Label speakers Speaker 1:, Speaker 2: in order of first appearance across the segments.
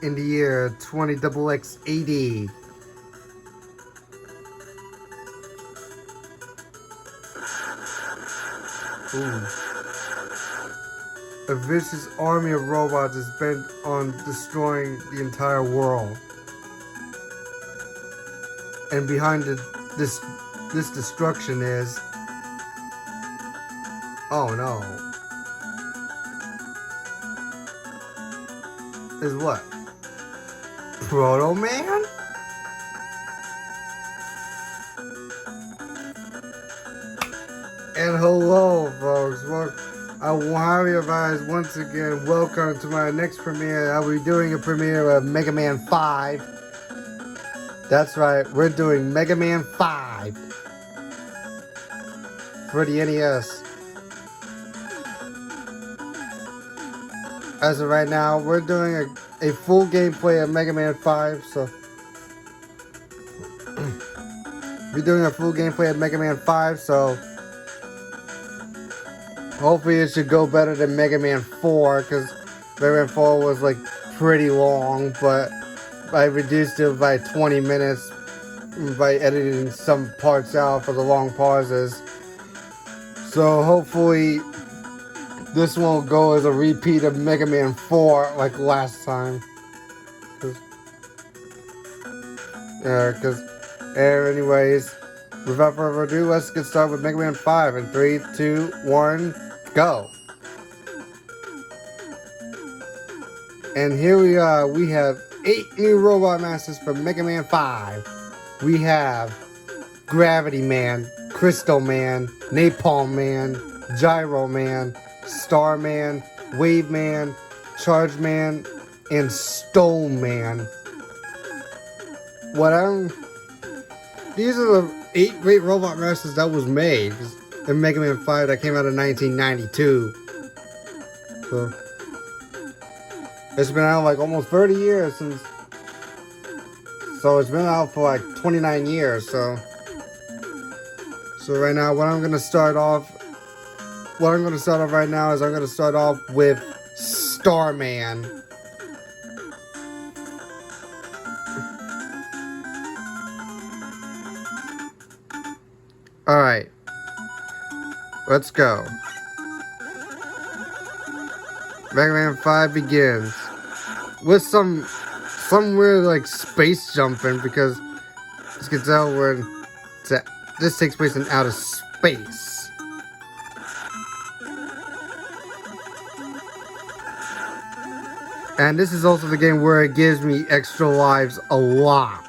Speaker 1: in the year 20XX80. Ooh. A vicious army of robots is bent on destroying the entire world. And behind this destruction is... Oh no. Is what? Proto Man? And hello, folks. Well, I will highly advise once again, welcome to my next premiere. I'll be doing a premiere of Mega Man 5. That's right, we're doing Mega Man 5 for the NES. As of right now, we're doing a full gameplay of Mega Man 5, so we're doing a full gameplay of Mega Man 5, so hopefully it should go better than Mega Man 4, because Mega Man 4 was like pretty long, but I reduced it by 20 minutes by editing some parts out for the long pauses. So hopefully this won't go as a repeat of Mega Man 4 like last time. Anyways, without further ado, let's get started with Mega Man 5 in 3, 2, 1, go. And here we are, we have 8 new Robot Masters for Mega Man 5. We have Gravity Man, Crystal Man, Napalm Man, Gyro Man, Star Man, Wave Man, Charge Man, and Stone Man. These are the 8 great Robot Masters that was made in Mega Man 5 that came out in 1992. So it's been out like almost 30 years since. So it's been out for like 29 years. So right now, what I'm gonna start off right now is I'm gonna start off with Starman. All right, let's go. Mega Man 5 begins with some weird like space jumping, because as you can tell this takes place in outer space. And this is also the game where it gives me extra lives a lot.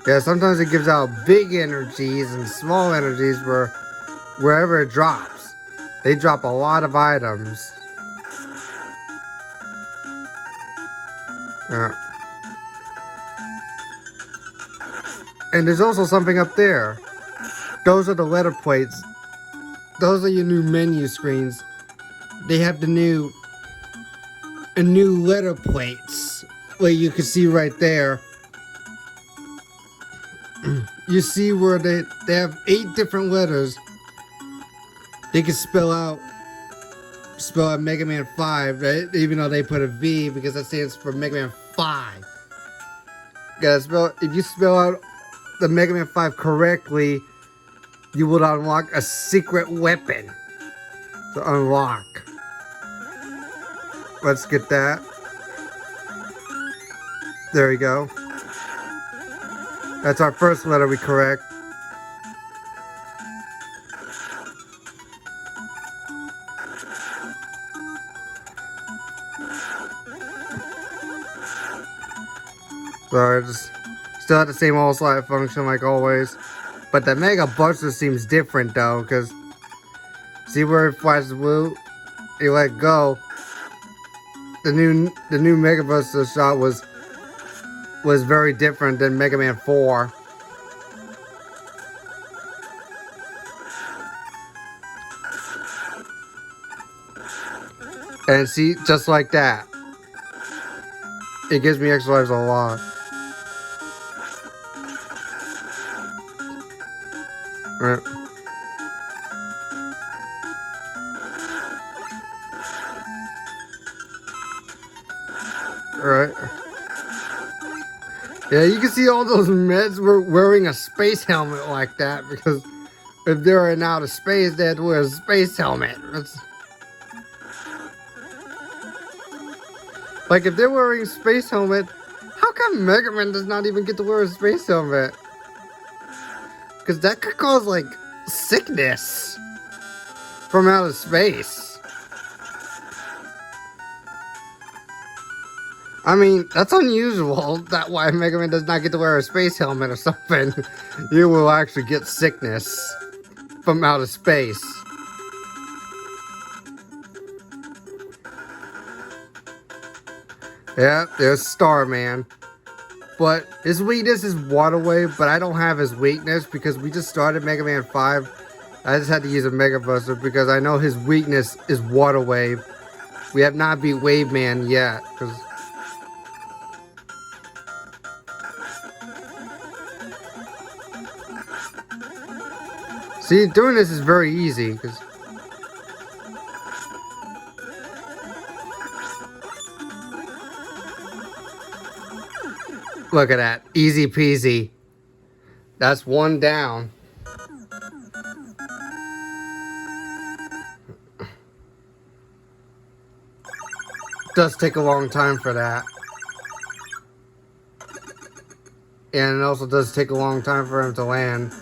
Speaker 1: Yeah, sometimes it gives out big energies and small energies wherever it drops. They drop a lot of items. Yeah. And there's also something up there. Those are the letter plates. Those are your new menu screens. They have the new letter plates, like you can see right there. You see where they have 8 different letters. They can spell out Mega Man 5, right? Even though they put a V, because that stands for Mega Man 5. If you spell out the Mega Man 5 correctly, you will unlock a secret weapon to unlock. Let's get that. There we go. That's our first letter we correct. So it's still have the same old slide function like always. But the Mega Buster seems different though, because see where it flashes blue? You let go. The new Mega Buster shot was very different than Mega Man 4. And see, just like that. It gives me extra lives a lot. Right. Right. Yeah, you can see all those meds were wearing a space helmet like that because if they're in outer space, they had to wear a space helmet. Like, if they're wearing a space helmet, how come Mega Man does not even get to wear a space helmet? Because that could cause, like, sickness from outer space. I mean, that's unusual. That's why Mega Man does not get to wear a space helmet or something. You will actually get sickness from outer space. Yeah, there's Starman. But his weakness is Water Wave, but I don't have his weakness because we just started Mega Man 5. I just had to use a Mega Buster because I know his weakness is Water Wave. We have not beat Wave Man yet. See, doing this is very easy because look at that. Easy peasy. That's one down. Does take a long time for that. And it also does take a long time for him to land.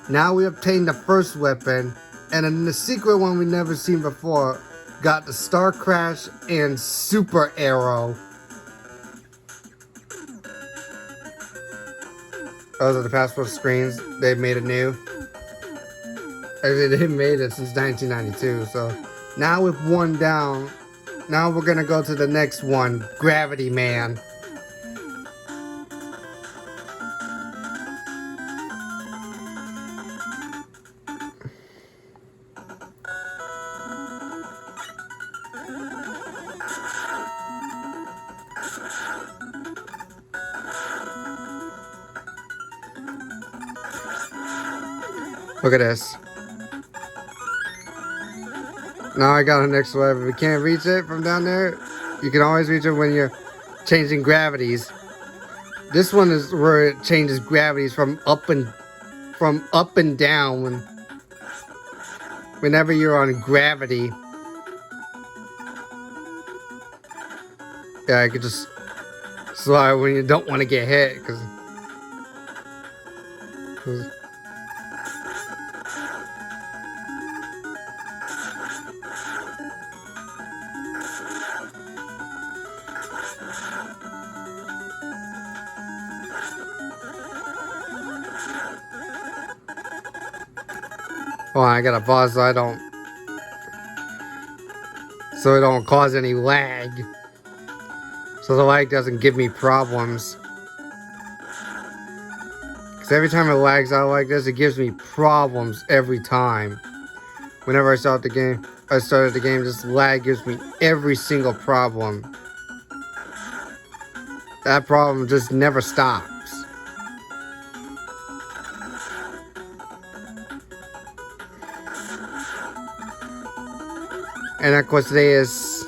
Speaker 1: Now we obtained the first weapon. And then the secret one we never seen before. Got the Star Crash and Super Arrow. Those are the passport screens. They've made it new. Actually, they've made it since 1992. So now with one down, now we're gonna go to the next one, Gravity Man. Look at this. Now I got a next level. If you can't reach it from down there, you can always reach it when you're changing gravities. This one is where it changes gravities from up and down whenever you're on gravity. Yeah, I could just slide when you don't want to get hit because oh, I gotta pause so it don't cause any lag. So the lag doesn't give me problems. Because every time it lags out like this, it gives me problems every time. Whenever I started the game, this lag gives me every single problem. That problem just never stops. And of course today is,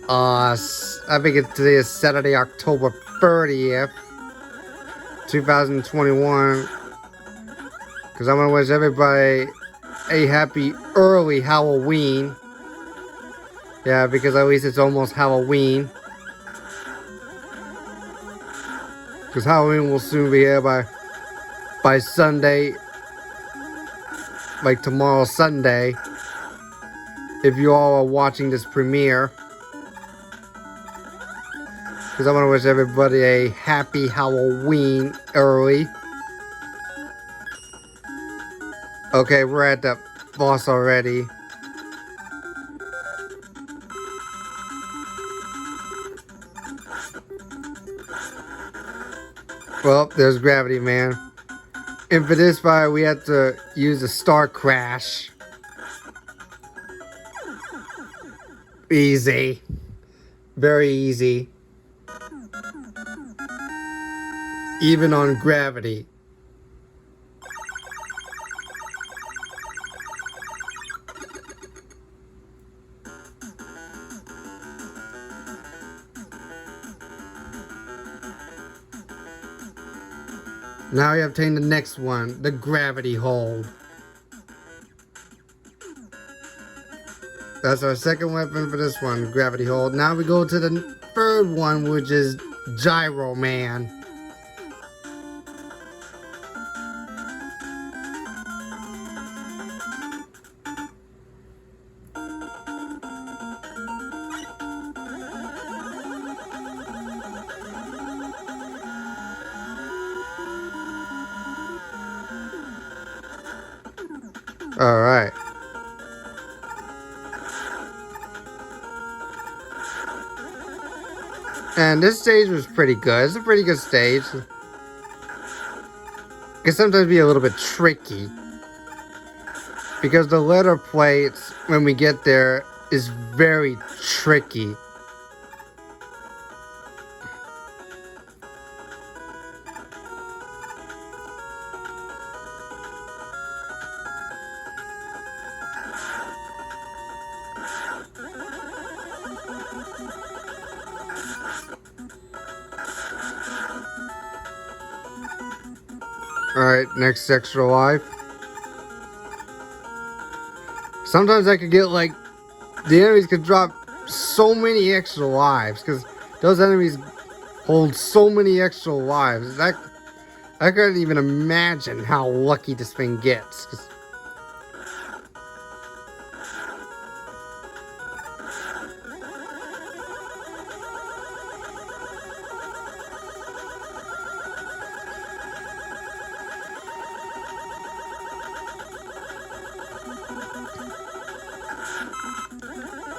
Speaker 1: I think today is Saturday, October 30th, 2021. Because I want to wish everybody a happy early Halloween. Yeah, because at least it's almost Halloween. Because Halloween will soon be here by Sunday. Like tomorrow, Sunday. If you all are watching this premiere. Because I want to wish everybody a happy Halloween early. Okay, we're at the boss already. Well, there's Gravity Man. And for this fight, we have to use a Star Crash. Easy. Very easy. Even on gravity. Now we obtain the next one, the gravity hold. That's our second weapon for this one, gravity hold. Now we go to the third one, which is Gyro Man. Alright. And this stage was pretty good. It's a pretty good stage. It can sometimes be a little bit tricky, because the letter plates, when we get there, is very tricky. Alright, next extra life. Sometimes I could get like, the enemies could drop so many extra lives, because those enemies hold so many extra lives. I couldn't even imagine how lucky this thing gets.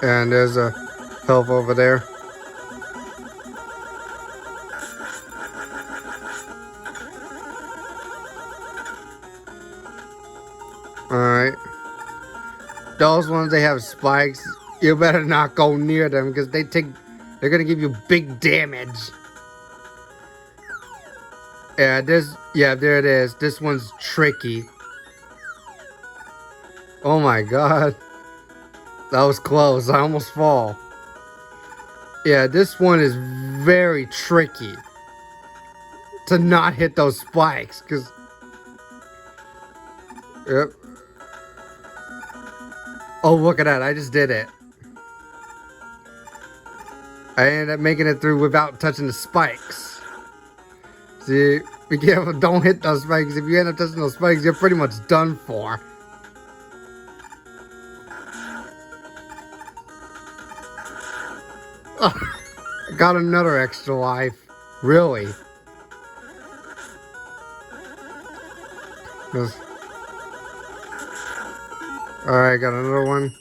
Speaker 1: And there's a health over there. Alright. Those ones, they have spikes. You better not go near them, because they're gonna give you big damage. Yeah, there it is. This one's tricky. Oh my god. That was close. I almost fall. Yeah, this one is very tricky to not hit those spikes, because... Yep. Oh, look at that. I just did it. I ended up making it through without touching the spikes. See, be careful. Don't hit those spikes. If you end up touching those spikes, you're pretty much done for. I got another extra life. Really? Alright, got another one.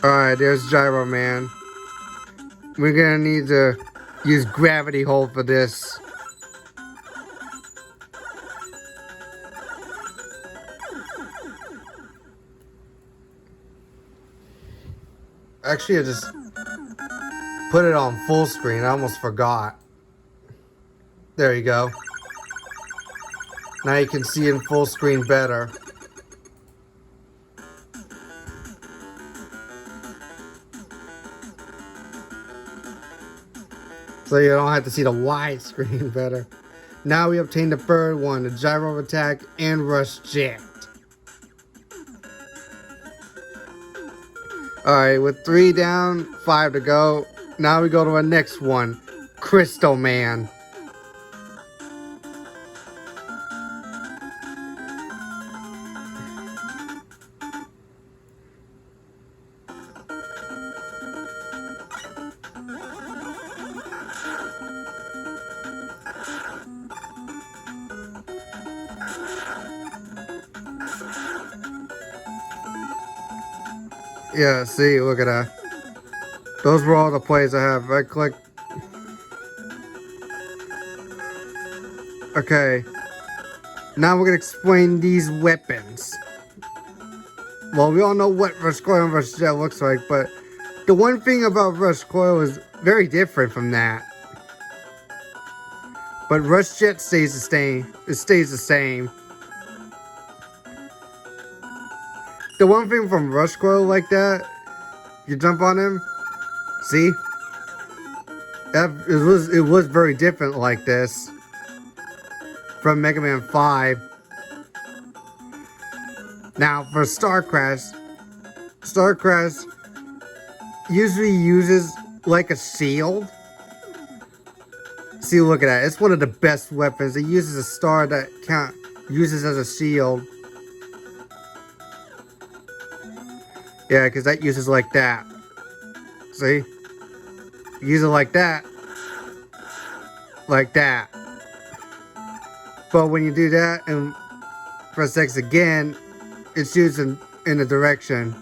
Speaker 1: Alright, there's Gyro Man. We're gonna need to use gravity hold for this. Actually, I just put it on full screen. I almost forgot. There you go. Now you can see in full screen better. So you don't have to see the wide screen better. Now we obtain the third one, the Gyro Attack and Rush Jet. Alright, with 3 down, 5 to go. Now we go to our next one, Crystal Man. Yeah, see, look at that. Those were all the plays I have. I click. Okay. Now we're gonna explain these weapons. Well, we all know what Rush Coil and Rush Jet looks like, but the one thing about Rush Coil is very different from that. But Rush Jet stays the same. It stays the same. The one thing from Rush Coil like that You jump on him. See? It was very different like this from Mega Man 5. Now for Star Crest usually uses like a shield. See, look at that. It's one of the best weapons. It uses a star that uses as a shield. Yeah, because that uses like that. See? Use it like that. Like that. But when you do that and press X again, it shoots in a direction.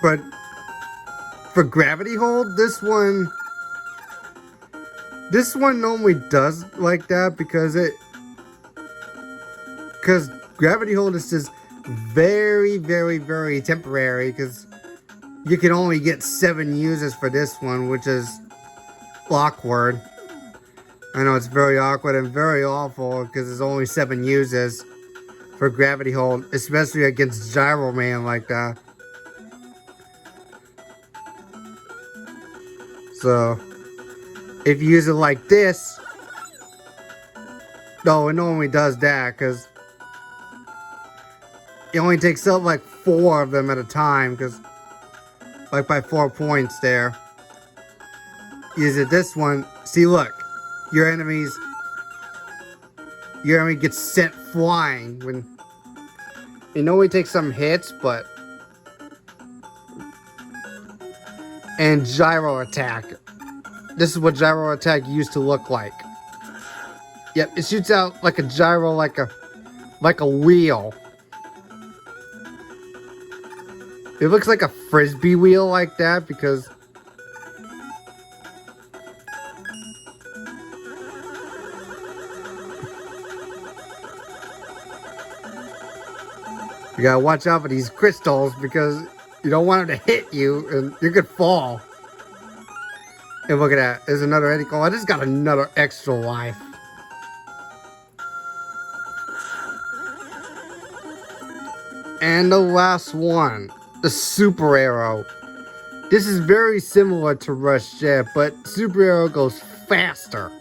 Speaker 1: But for gravity hold, this one normally does like that because gravity hold is just very, very, very temporary, because you can only get 7 uses for this one, which is awkward. I know it's very awkward and very awful because there's only 7 uses for gravity hold, especially against Gyro Man like that. So if you use it like this, no, it normally does that because it only takes up like 4 of them at a time, because like by 4 points there. Use it this one. See, look, your enemy gets sent flying when it only takes some hits, but and Gyro Attack. This is what Gyro Attack used to look like. Yep, it shoots out like a gyro, like a wheel. It looks like a frisbee wheel like that because you gotta watch out for these crystals because you don't want them to hit you and you could fall. And look at that. There's another Eddie. Oh, I just got another extra life. And the last one. The Super Arrow. This is very similar to Rush Jet, but Super Arrow goes faster.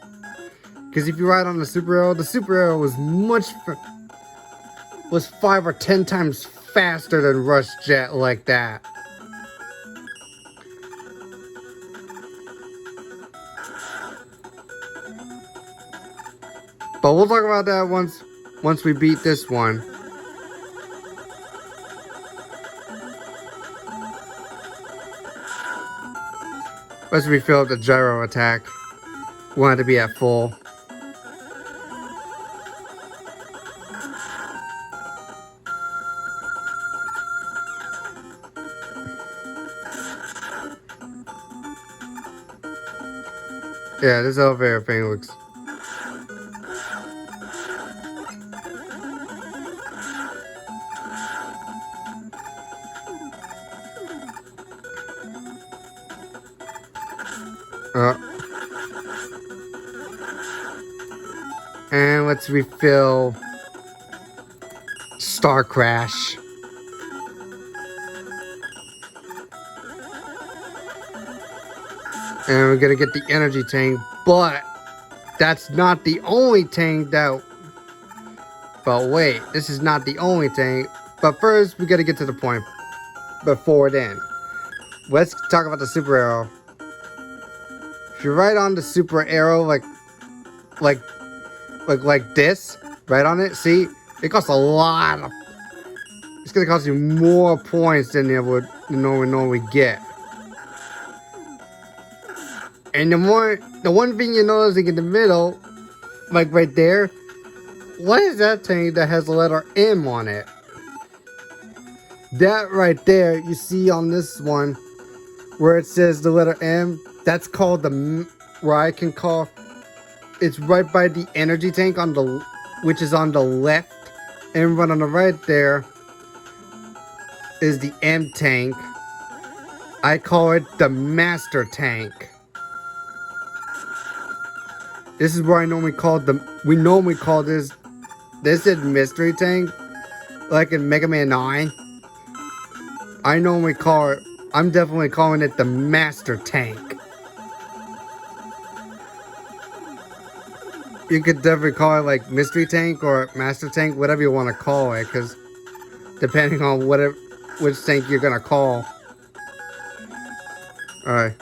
Speaker 1: Because if you ride on the Super Arrow was was 5 or 10 times faster than Rush Jet like that. But we'll talk about that once we beat this one. Let's refill the Gyro Attack. Wanted to be at full. Yeah, this elevator thing looks... and let's refill Star Crash. And we're gonna get the energy tank, but that's not the only tank that... But wait, this is not the only tank. But first, we gotta get to the point before then. Let's talk about the Super Arrow. If you ride on the Super Arrow like this, right on it, see? It costs a lot of... It's gonna cost you more points than it would normally get. And the one thing you're noticing in the middle, like right there, what is that tank that has the letter M on it? That right there, you see on this one, where it says the letter M, that's called where I can call, it's right by the energy tank which is on the left, and right on the right there is the M tank. I call it the Master Tank. This is where we normally call this is Mystery Tank, like in Mega Man 9. I normally call it, I'm definitely calling it the Master Tank. You could definitely call it like Mystery Tank or Master Tank, whatever you want to call it, because depending on which tank you're gonna call. Alright.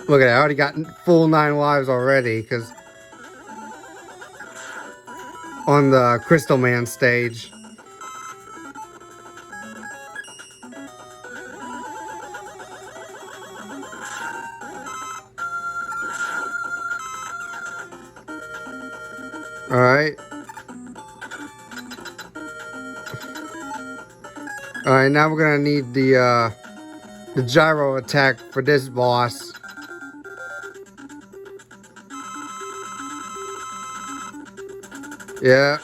Speaker 1: Look at that, I already got full 9 lives already, because on the Crystal Man stage. Alright. Alright, now we're gonna need the Gyro Attack for this boss. Yeah.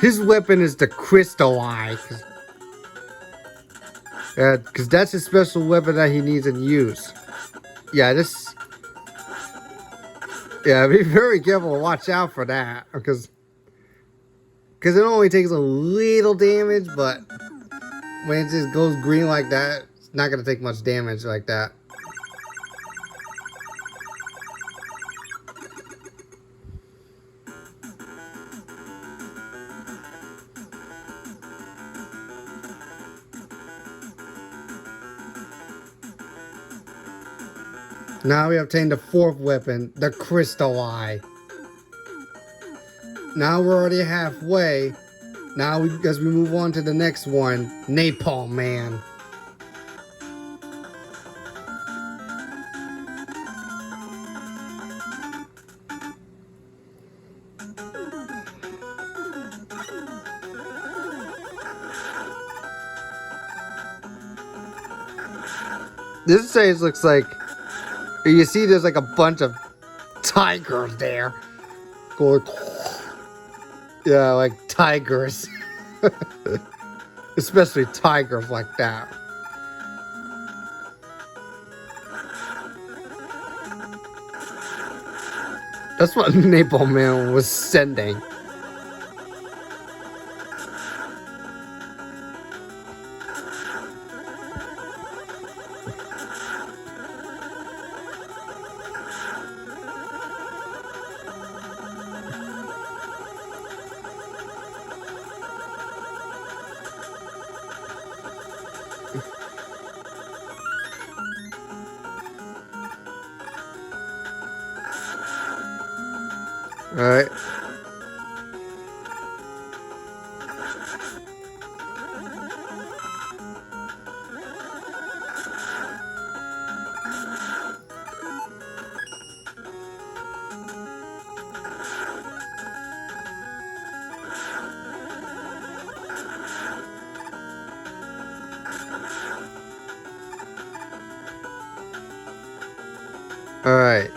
Speaker 1: His weapon is the Crystal Eye. Yeah, because that's his special weapon that he needs in use. Yeah, this... Yeah, be very careful and watch out for that. Because it only takes a little damage, but when it just goes green like that, it's not going to take much damage like that. Now we obtained the 4th weapon, the Crystal Eye. Now we're already halfway. Now as we move on to the next one, Napalm Man. This stage looks like, you see there's like a bunch of tigers there. Going, yeah, like tigers. Especially tigers like that. That's what Napalm Man was sending. Alright. Alright.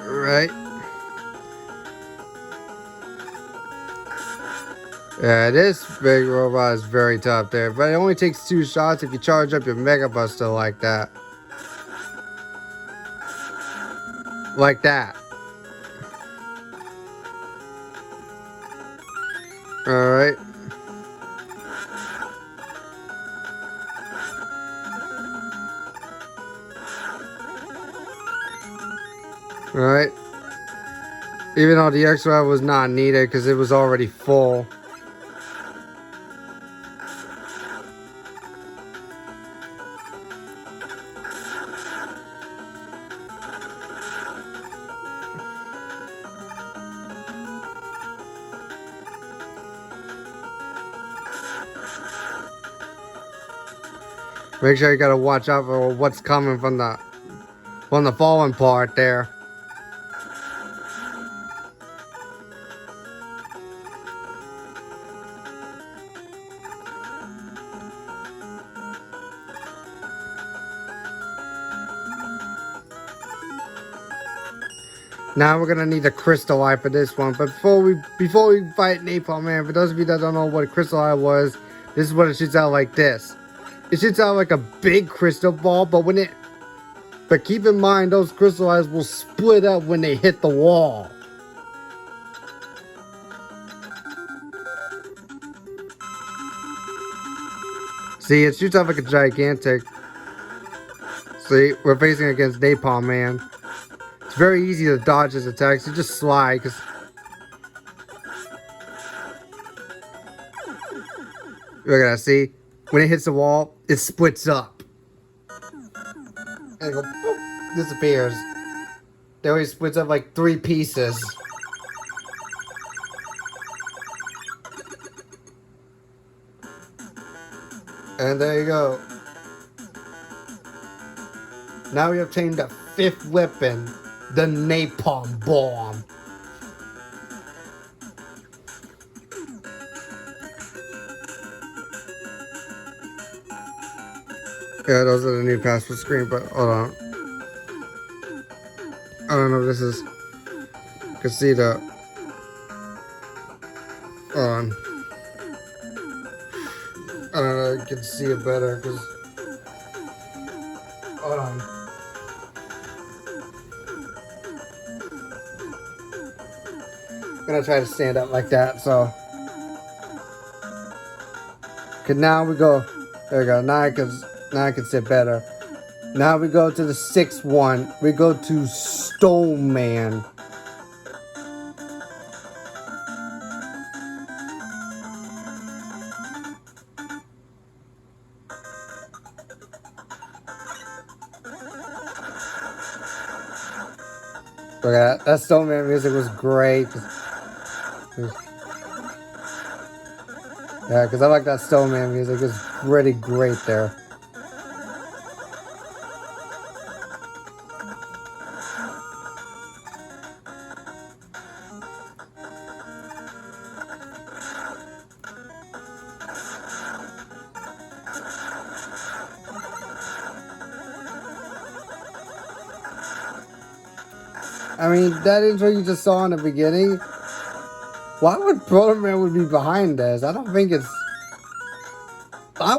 Speaker 1: Right. Yeah, this big robot is very tough there, but it only takes 2 shots if you charge up your Mega Buster like that. Like that. Alright. Alright. Even though the extra was not needed because it was already full. Make sure you gotta watch out for what's coming from the fallen part there. Now we're gonna need a Crystal Eye for this one, but before we fight Napalm Man, for those of you that don't know what a Crystal Eye was, this is what it shoots out like this. It shoots out like a big crystal ball, but when But keep in mind, those crystal eyes will split up when they hit the wall. See, it shoots out like a gigantic. See, we're facing against Napalm Man. It's very easy to dodge his attacks. You just slide, because... Look at that, see? When it hits the wall, it splits up. And it goes, boop, disappears. It always splits up like 3 pieces. And there you go. Now we obtained the 5th weapon, the Napalm Bomb. Yeah, those are the new password screen, but hold on. I don't know if this is... You can see the... Hold on. I don't know, you can see it better, because... Hold on. I'm gonna try to stand up like that, so... Okay, now we go... There we go, now I can sit better. Now we go to the 6th one. We go to Stone Man. Look at that. That Stone Man music was great. Yeah, because I like that Stone Man music. It's pretty great there. I mean, that intro you just saw in the beginning, why would Proto Man would be behind this? I don't think it's... I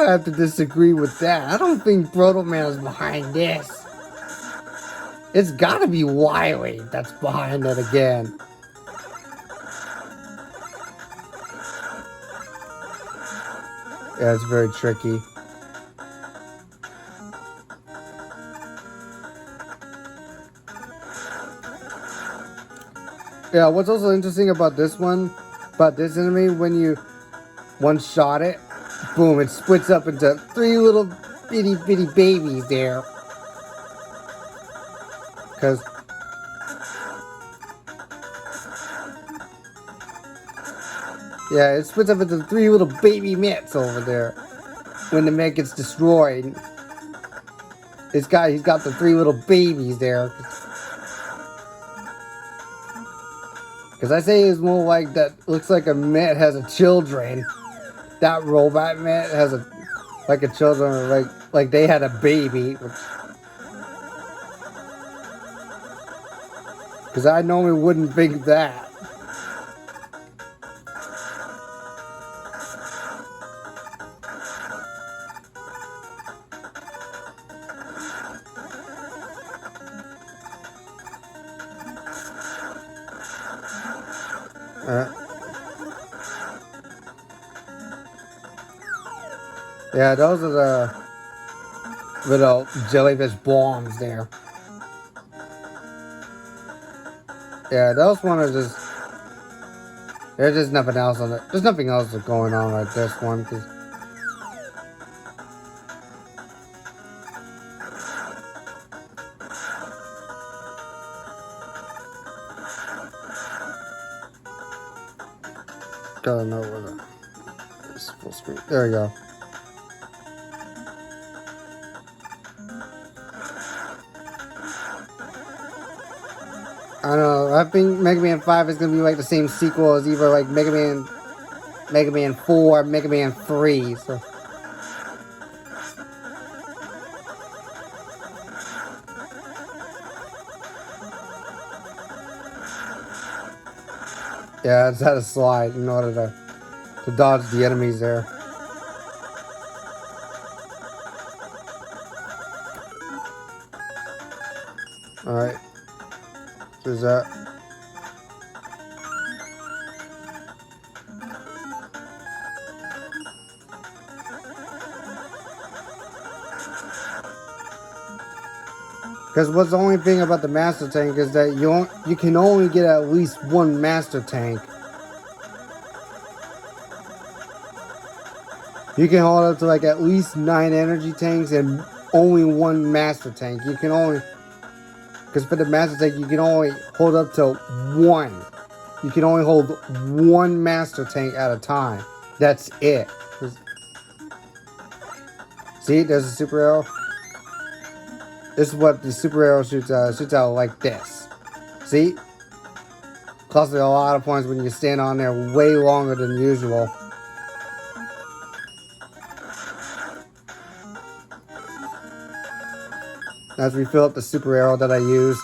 Speaker 1: have to disagree with that. I don't think Proto Man is behind this. It's gotta be Wiley that's behind it again. Yeah, it's very tricky. Yeah, what's also interesting about this enemy, when you one-shot it, boom, it splits up into 3 little bitty babies there. Because... Yeah, it splits up into 3 little baby mitts over there. When the Met gets destroyed. He's got the 3 little babies there. Because I say it's more like that, looks like a Met has a children. That robot Met has a children, like they had a baby. Because I normally wouldn't think that. Yeah, those are the little jellyfish bombs there. Yeah, those ones are just... There's just nothing else on it. There's nothing else going on like this one. Cause gotta know where the... It's full screen. There we go. I don't know, I think Mega Man 5 is going to be like the same sequel as either like Mega Man 4, Mega Man 3, so... Yeah, I just had to slide in order to dodge the enemies there. Alright. So is that... Because what's the only thing about the master tank is that you can only get at least one master tank. You can hold up to like at least 9 energy tanks and only 1 master tank. You can only... Because for the master tank, you can only hold up to 1. You can only hold 1 master tank at a time. That's it. See, there's a super arrow. This is what the super arrow shoots out. It shoots out like this. See? Costs a lot of points when you stand on there way longer than usual. As we fill up the super arrow that I used.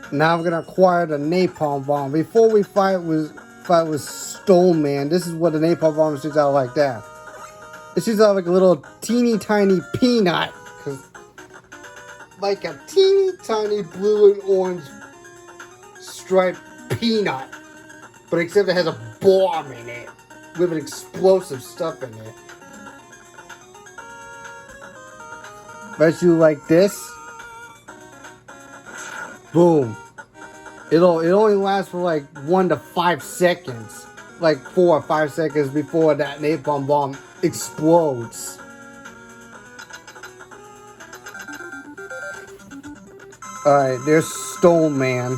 Speaker 1: Now we're gonna acquire the Napalm Bomb. Before we fight with STROBE Man, this is what the Napalm Bomb shoots out like that. It shoots out like a little teeny tiny peanut. Like a teeny tiny blue and orange striped peanut. But except it has a bomb in it. With explosive stuff in it. If I shoot like this, boom. It only lasts for like 1 to 5 seconds. Like 4 or 5 seconds before that napalm bomb explodes. Alright, there's STROBE Man.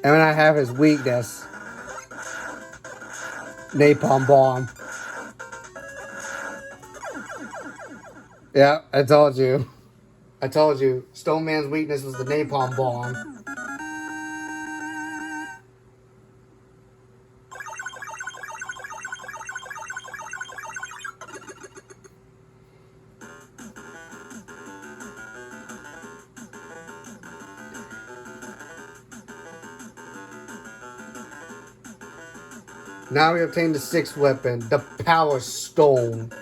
Speaker 1: And I have his weakness. Napalm Bomb. Yeah, I told you. I told you. STROBE Man's weakness was the Napalm Bomb. Now we obtain the 6th weapon, the Power Stone.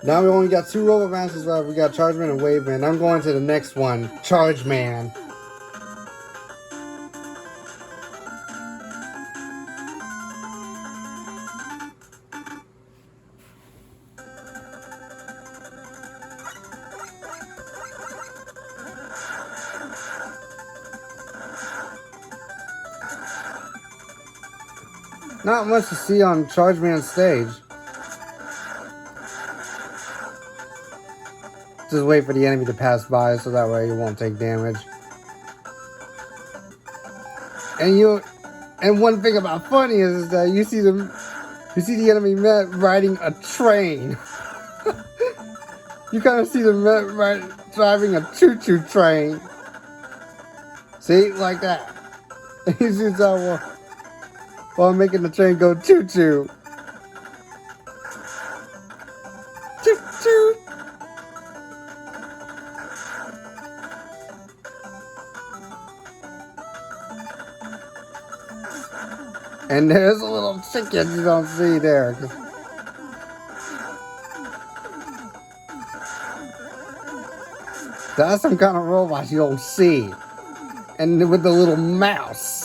Speaker 1: Now we only got 2 Robot Masters left. We got Charge Man and Wave Man. I'm going to the next one, Charge Man. Not much to see on Charge Man's stage. Just wait for the enemy to pass by so that way you won't take damage. And one thing about funny is that you see the enemy riding a train. You kind of see them driving a choo-choo train. See, like that. He shoots out while making the train go choo-choo. Choo-choo. And there's a little chicken you don't see there. That's some kind of robot you don't see. And with the little mouse.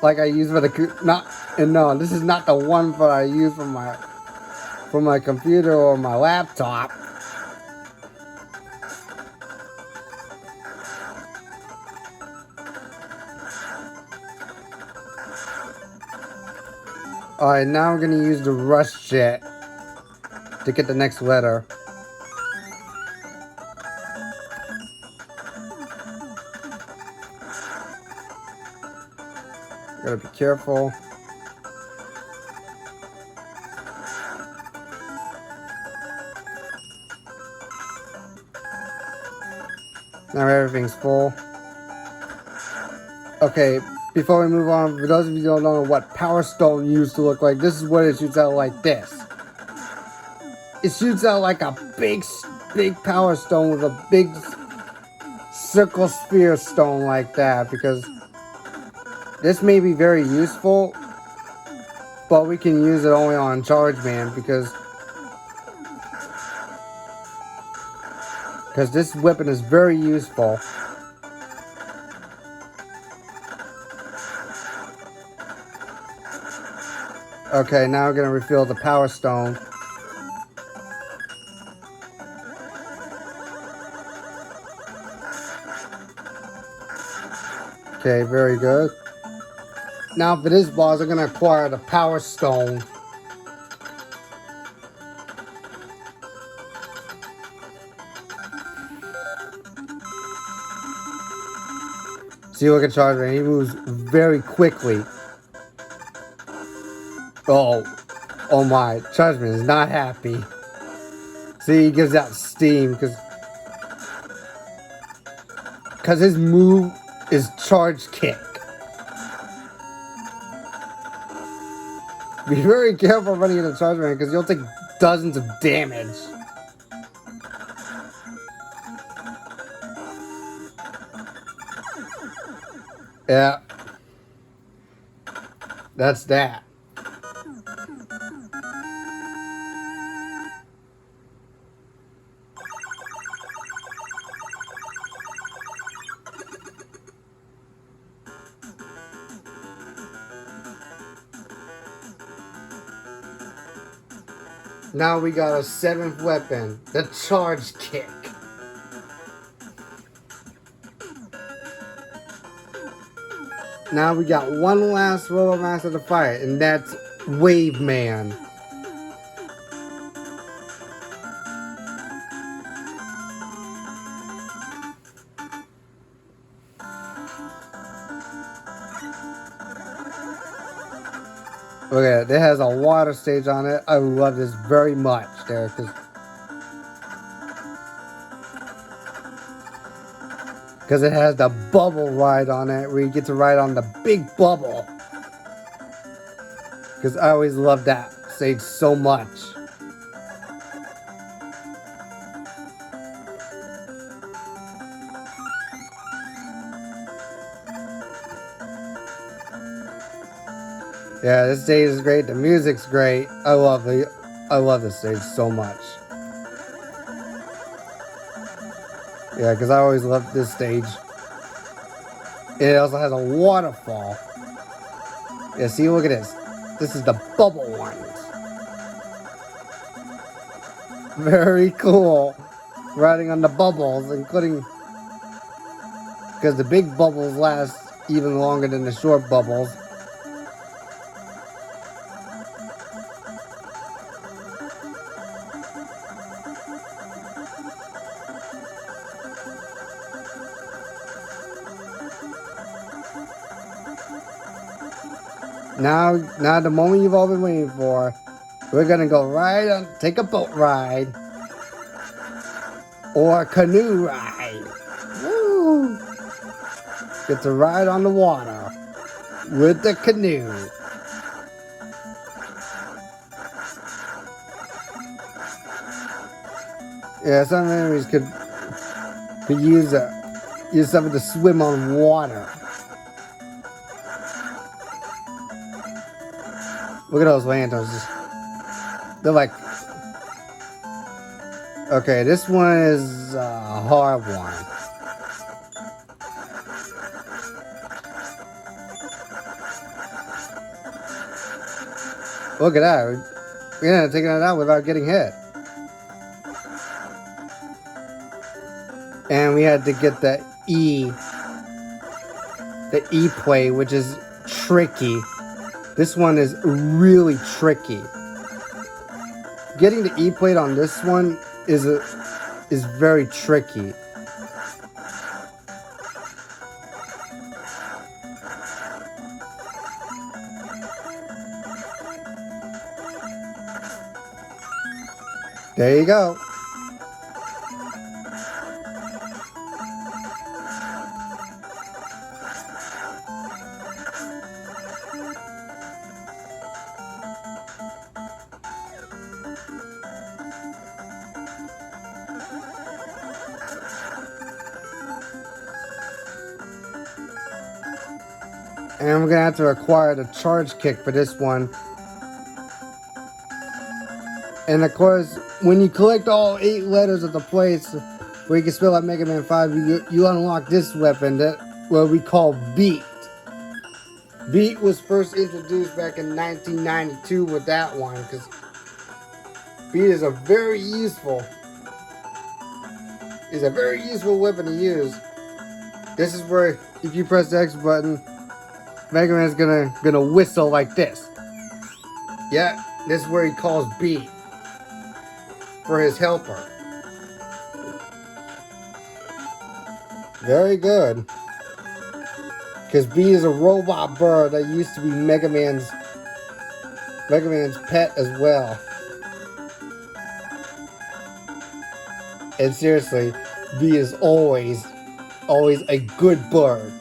Speaker 1: Like I use for the no, this is not the one that I use for my computer or my laptop. Alright, now we're gonna use the rush jet to get the next letter. Gotta be careful. Now everything's full. Okay, before we move on, for those of you who don't know what Power Stone used to look like, this is what it shoots out like this. It shoots out like a big Power Stone with a big circle sphere stone like that, because this may be very useful, but we can use it only on Charge Man because this weapon is very useful. Okay, now we're gonna refill the Power Stone. Okay, very good. Now for this boss, I'm gonna acquire the Power Stone. See, look at Charge Man, he moves very quickly. Oh my, Charge Man is not happy. See, he gives out steam because his move is Charge Kick. Be very careful running into Charge Man because you'll take dozens of damage. Yeah. That's that. Now we got a 7th weapon, the Charge Kick. Now we got one last Robot Master to fight, and that's Wave Man. Look at it, it has a water stage on it. I love this very much there, because it has the bubble ride on it, where you get to ride on the big bubble. Because I always loved that stage so much. Yeah, this stage is great. The music's great. I love this stage so much. Yeah, because I always loved this stage. It also has a waterfall. Yeah, see, look at this. This is the bubble ones. Very cool. Riding on the bubbles, including... because the big bubbles last even longer than the short bubbles. Now the moment you've all been waiting for. We're gonna go take a boat ride. Or a canoe ride. Woo! Get to ride on the water with the canoe. Yeah, some enemies could use something to swim on water. Look at those lanterns. They're like... okay, this one is a hard one. Look at that. We're taking it out without getting hit. And we had to get the E play, which is tricky. This one is really tricky. Getting the E plate on this one is very tricky. There you go. And we're gonna have to acquire the charge kick for this one. And of course, when you collect all 8 letters of the place where you can spell out Mega Man 5, you unlock this weapon that what we call Beat. Beat was first introduced back in 1992 with that one, because Beat is a very useful weapon to use. This is where if you press the X button, Mega Man's gonna whistle like this. Yeah, this is where he calls Beat for his helper. Very good. Because Beat is a robot bird that used to be Mega Man's pet as well. And seriously, Beat is always a good bird.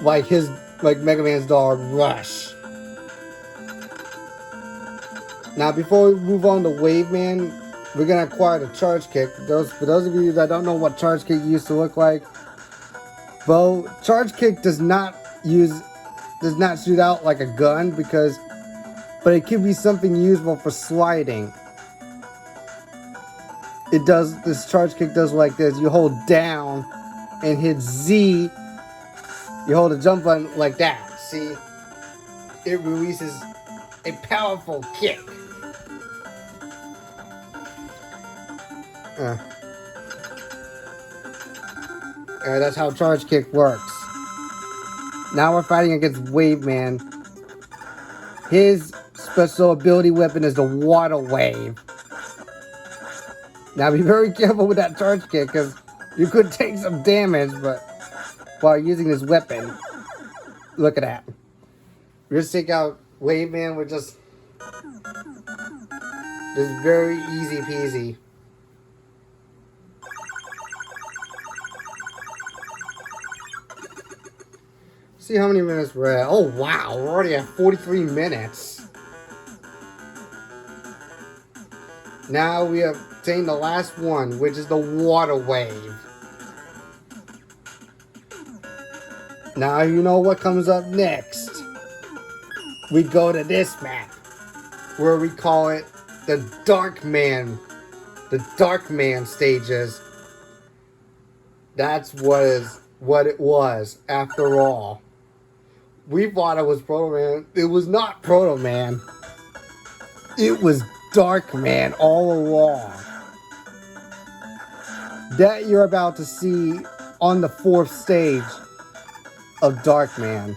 Speaker 1: Like Mega Man's dog, Rush. Now, before we move on to Wave Man, we're gonna acquire the charge kick. For those of you that don't know what charge kick used to look like, well, charge kick does not shoot out like a gun but it can be something useful for sliding. This charge kick does like this. You hold down and hit Z. You hold the jump button like that. See? It releases a powerful kick. That's how charge kick works. Now we're fighting against Wave Man. His special ability weapon is the water wave. Now be very careful with that charge kick, because you could take some damage, but while using this weapon. Look at that. We just take out Wave Man with just very easy peasy. See how many minutes we're at. Oh wow, we're already at 43 minutes. Now we have obtained the last one, which is the water wave. Now you know what comes up next. We go to this map, where we call it the Dark Man. The Dark Man stages. That's what it was after all. We thought it was Proto Man. It was not Proto Man. It was Dark Man all along. That you're about to see on the 4th stage of Dark Man.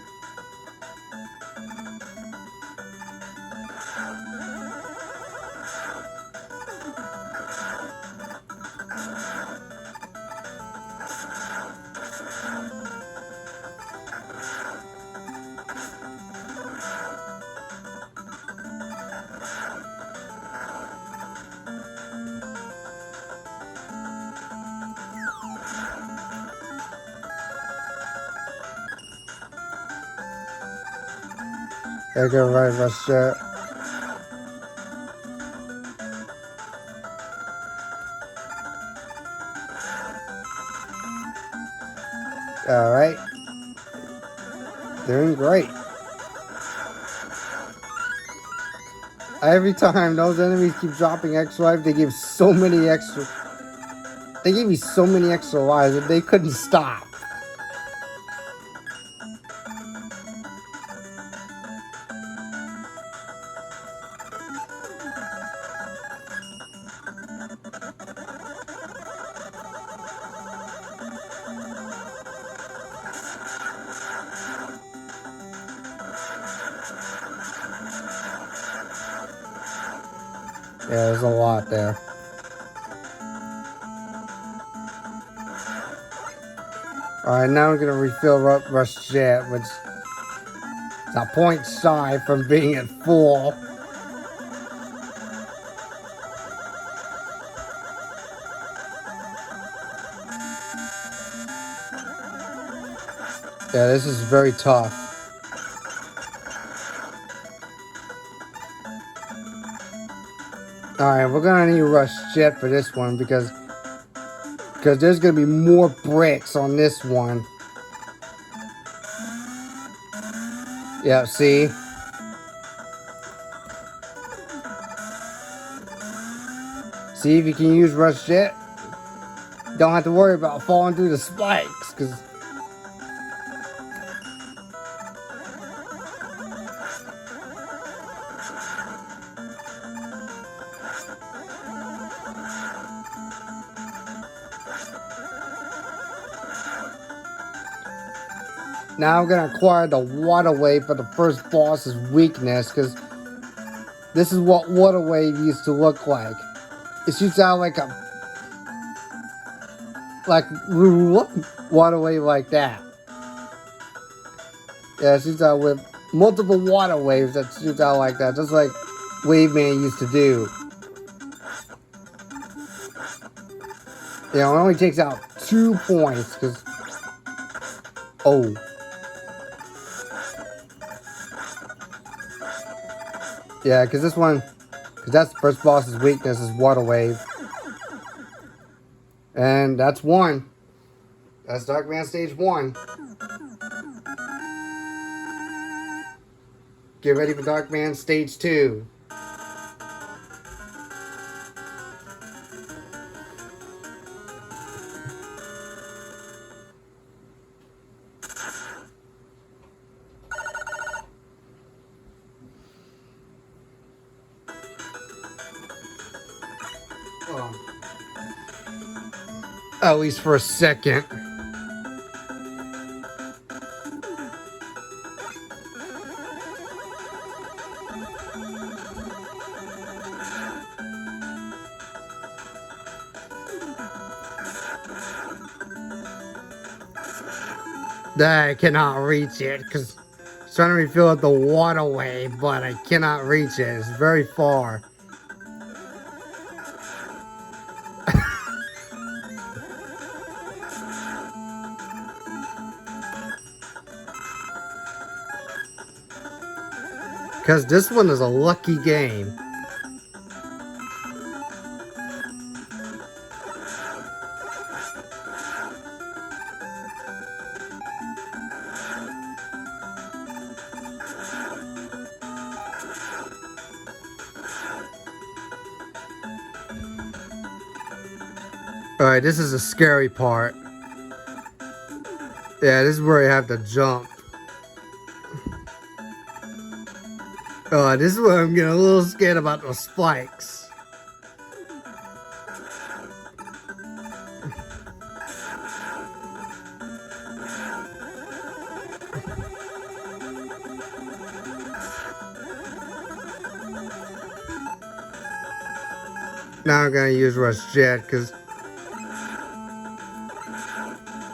Speaker 1: I go right my shit. Alright. Doing great. Every time those enemies keep dropping extra life, they give so many extra. They gave me so many extra lives that they couldn't stop. Yeah, there's a lot there. Alright, now we're gonna refill Rush Jet, which is a point shy from being at full. Yeah, this is very tough. Alright, we're gonna need Rush Jet for this one because there's gonna be more bricks on this one. Yeah, see? See if you can use Rush Jet. Don't have to worry about falling through the spikes, because now I'm gonna acquire the water wave for the first boss's weakness, because this is what water wave used to look like. It shoots out like a water wave like that. Yeah, it shoots out with multiple water waves that shoots out like that, just like Wave Man used to do. You know, it only takes out 2 points, because... Oh. Yeah, because this one... Because that's the first boss's weakness, is water wave. And that's 1. That's Dark Man Stage 1. Get ready for Dark Man Stage 2. At least for a second. I cannot reach it because it's trying to refill up the water wave, but I cannot reach it. It's very far. Because this one is a lucky game. Alright, this is a scary part. Yeah, this is where you have to jump. This is where I'm getting a little scared about the spikes. Now I'm gonna use Rush Jet because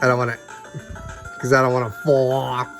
Speaker 1: I don't want to fall off.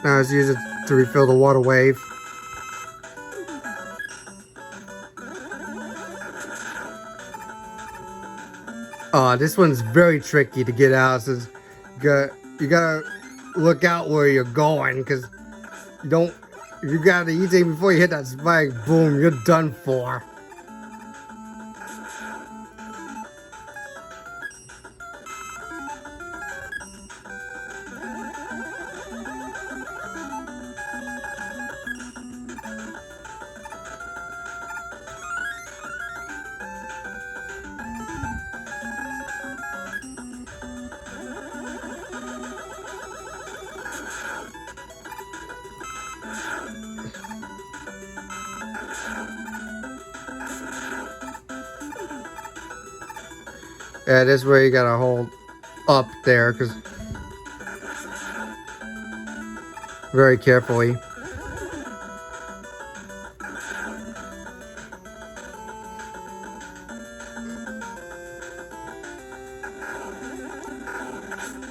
Speaker 1: Now let's use it to refill the water wave. This one's very tricky to get out. So you gotta look out where you're going, because you gotta eat it before you hit that spike. Boom, you're done for. Yeah, this is where you gotta hold up there, because very carefully.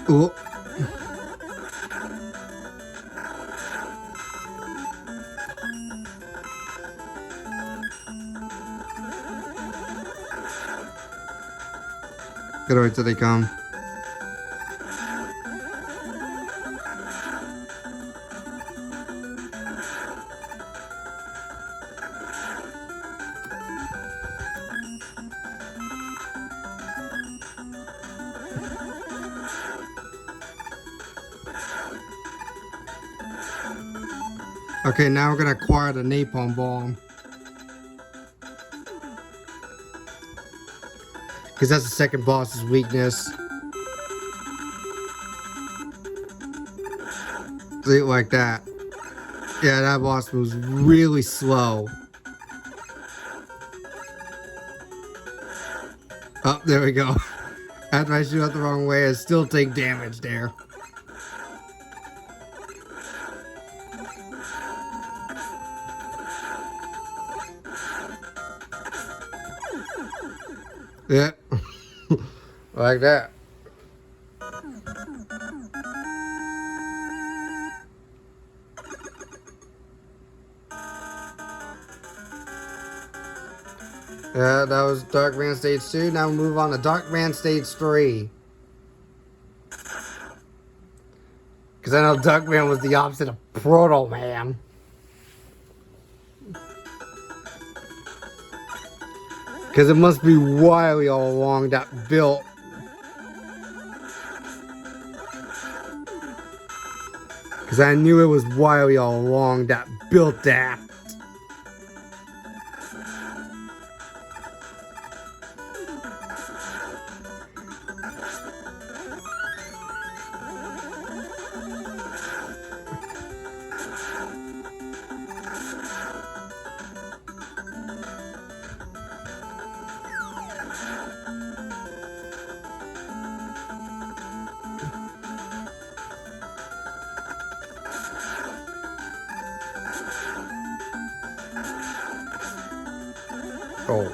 Speaker 1: Ooh. Gotta wait till they come. Okay, now we're gonna acquire the Napalm Bomb. Because that's the second boss's weakness. See, like that. Yeah, that boss moves really slow. Oh, there we go. After I shoot out the wrong way, I still take damage there. Yeah. Like that. Yeah, that was Dark Man Stage 2. Now we move on to Dark Man Stage 3. Because I know Dark Man was the opposite of Proto Man. Because it must be Wiley all along that built. Because I knew it was Wiley all along that built that. Oh.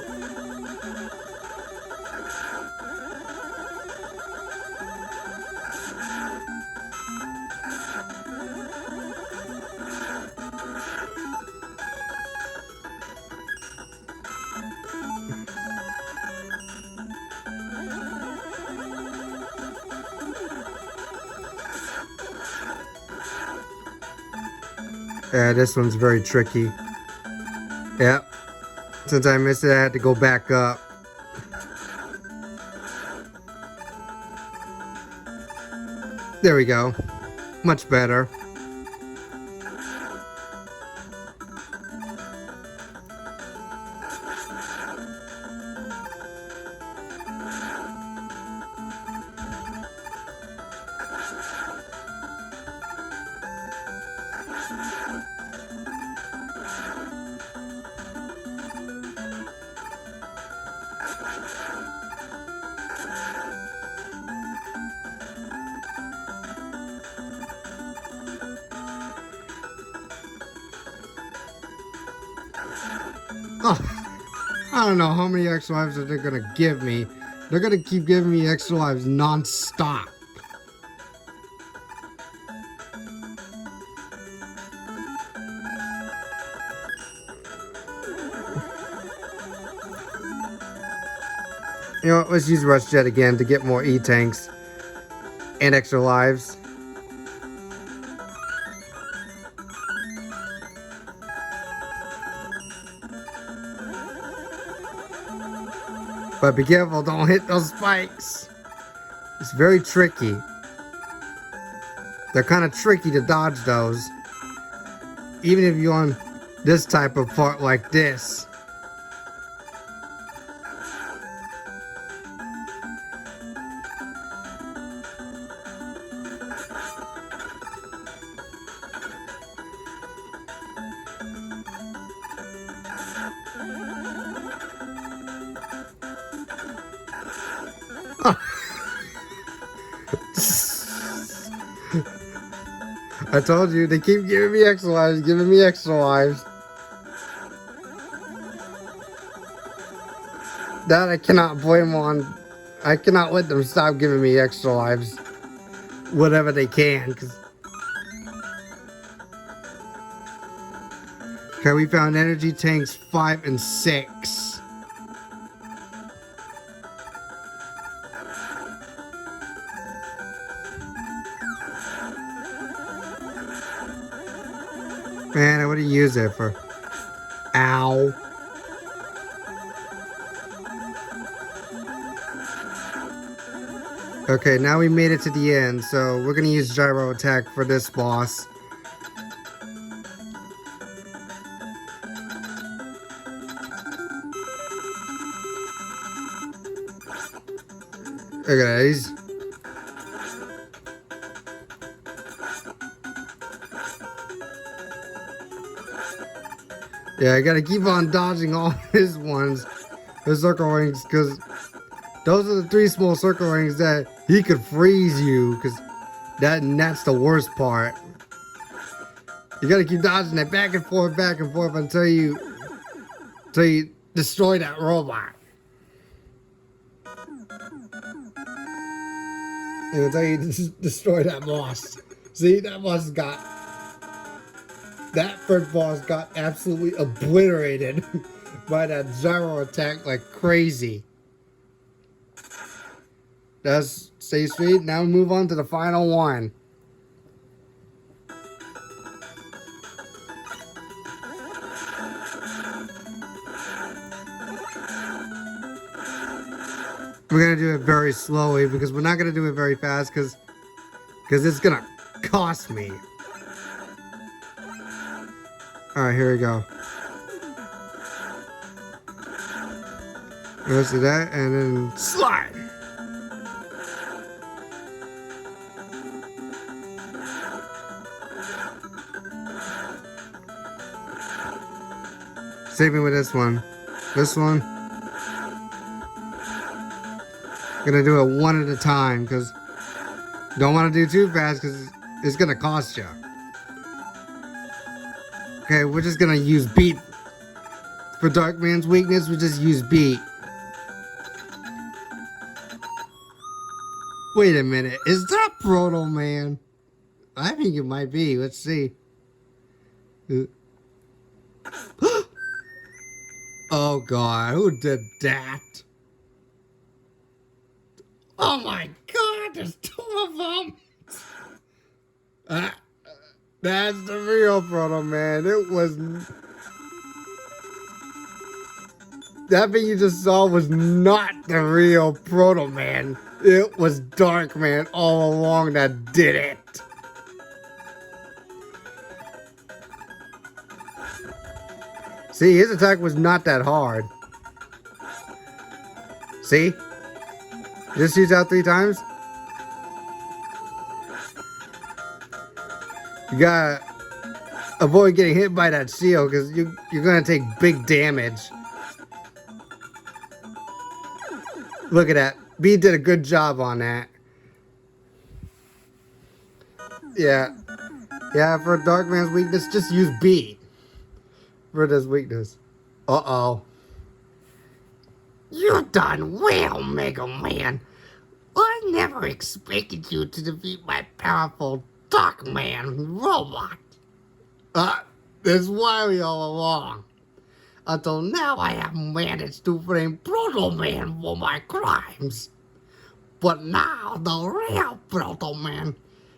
Speaker 1: Yeah, this one's very tricky. Yep. Since I missed it, I had to go back up. There we go. Much better. Oh, I don't know how many extra lives that they're gonna give me. They're gonna keep giving me extra lives non-stop. You know what, let's use Rush Jet again to get more E-tanks and extra lives. But be careful, don't hit those spikes. It's very tricky. They're kind of tricky to dodge those. Even if you're on this type of part like this. I told you, they keep giving me extra lives, giving me extra lives. That I cannot blame on. I cannot let them stop giving me extra lives. Whatever they can, because... Okay, we found energy tanks 5 and 6. Man, I would have used it for... Ow. Okay, now we made it to the end, so we're gonna use Gyro Attack for this boss. Look at these. Yeah, I gotta keep on dodging all his ones, the circle rings, because those are the 3 small circle rings that he could freeze you, because that's the worst part. You gotta keep dodging it back and forth until you destroy that robot. And until you destroy that boss. See, that boss got... That first boss got absolutely obliterated by that Gyro Attack like crazy. That's stay sweet. Now we move on to the final one. We're gonna do it very slowly because we're not gonna do it very fast because it's gonna cost me. Alright, here we go. Let's do that and then slide. Same thing with this one. This one. Gonna do it one at a time because don't want to do too fast because it's gonna cost you. Okay, we're just gonna use beat. For Dark Man's weakness, we just use beat. Wait a minute, is that Proto Man? I think it might be, let's see. Oh god, who did that? Oh my god, there's 2 of them! That's the real Proto Man. It was... That thing you just saw was not the real Proto Man. It was Dark Man all along that did it. See, his attack was not that hard. See? Just shoots out 3 times. You gotta avoid getting hit by that shield because you're gonna take big damage. Look at that. B did a good job on that. Yeah. Yeah, for Dark Man's weakness, just use B. For this weakness. Uh-oh. You done well, Mega Man. I never expected you to defeat my powerful Dark Man robot. There's Wiley all along. Until now I have managed to blame Proto Man for my crimes. But now the real Proto Man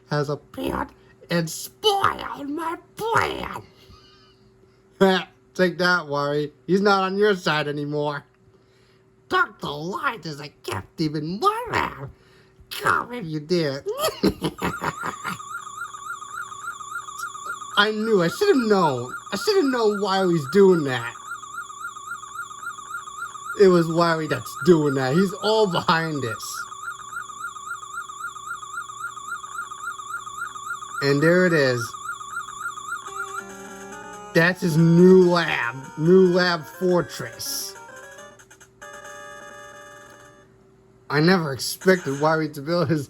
Speaker 1: has appeared and spoiled my plan. Take that, Wiley. He's not on your side anymore. Dr. Light is a captive in my lab. Come if you dare. I knew. I should have known. I should have known Wiley's doing that. It was Wiley that's doing that. He's all behind this. And there it is. That's his new lab fortress. I never expected Wiley to build his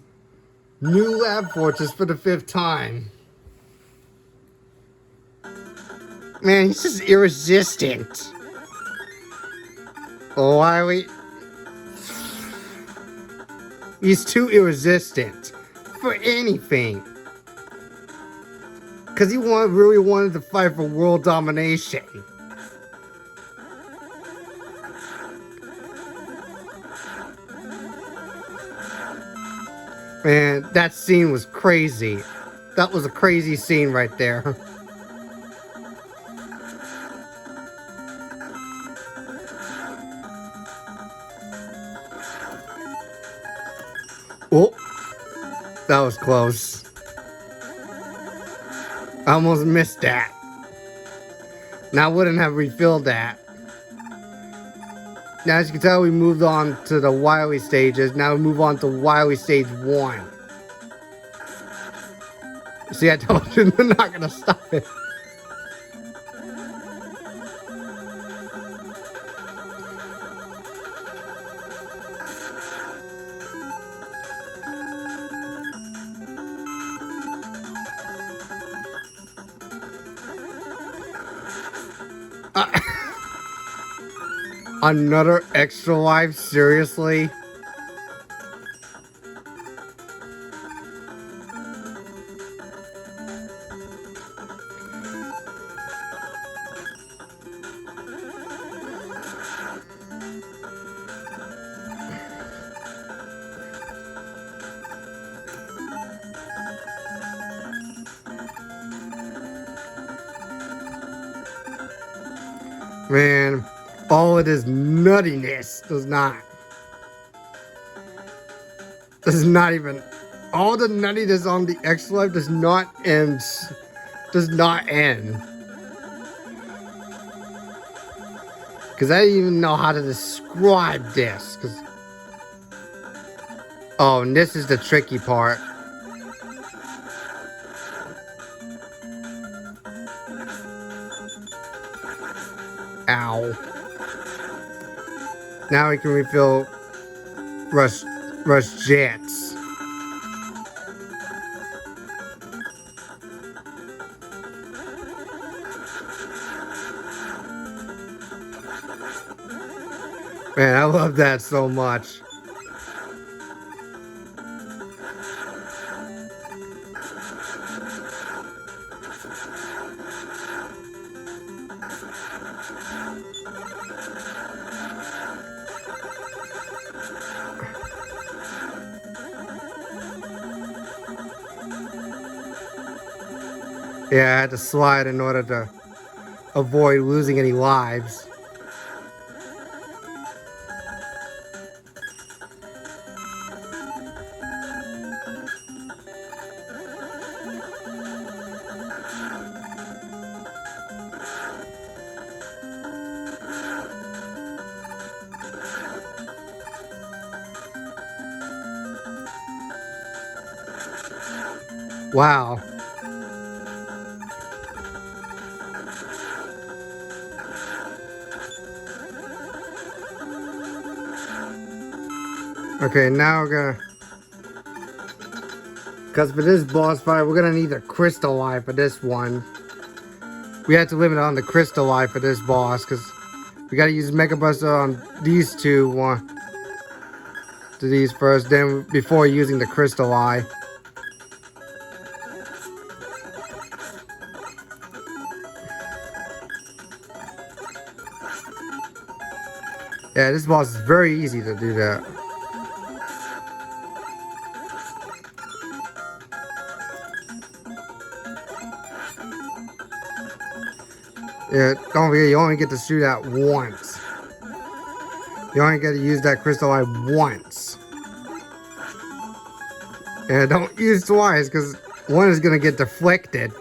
Speaker 1: new lab fortress for the 5th time. Man, he's just irresistant. Wiley. He's too irresistant for anything. Because he really wanted to fight for world domination. Man, that scene was crazy. That was a crazy scene right there. Oh, that was close. I almost missed that. Now I wouldn't have refilled that. Now as you can tell, we moved on to the Wily stages. Now we move on to Wily stage 1. See, I told you they're not gonna stop it. Another extra life? Seriously? Man, all of this nuttiness does not even, all the nuttiness on the extra life does not end. Because I didn't even know how to describe this. Oh, and this is the tricky part. Ow. Now we can refill Rush Jets. Man, I love that so much. Yeah, I had to slide in order to avoid losing any lives. Wow. Okay, now we're gonna... Because for this boss fight, we're gonna need a crystal eye for this one. We had to limit on the crystal eye for this boss, because we gotta use Mega Buster on these two. To these first, then before using the crystal eye. Yeah, this boss is very easy to do that. Yeah, don't forget, you only get to shoot that once. You only get to use that crystal eye once. And don't use twice, because one is going to get deflected.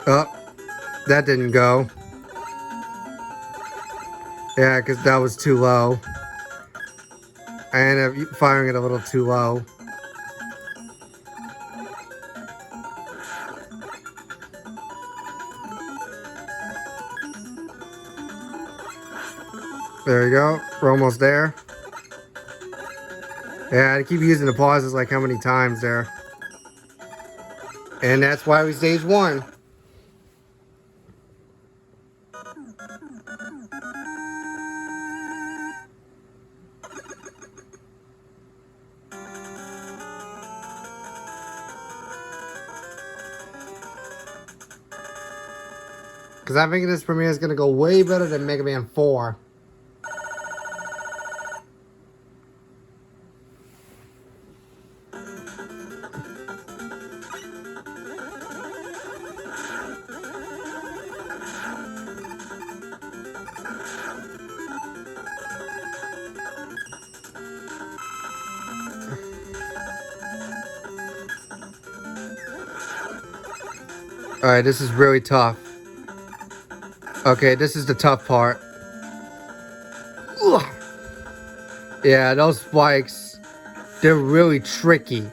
Speaker 1: Oh, that didn't go. Yeah, because that was too low. I ended up firing it a little too low. There we go. We're almost there. Yeah, I keep using the pauses like how many times there. And that's why we stage 1. Because I think this premiere is going to go way better than Mega Man 4. Alright, this is really tough. Okay, this is the tough part. Ugh. Yeah, those spikes, they're really tricky.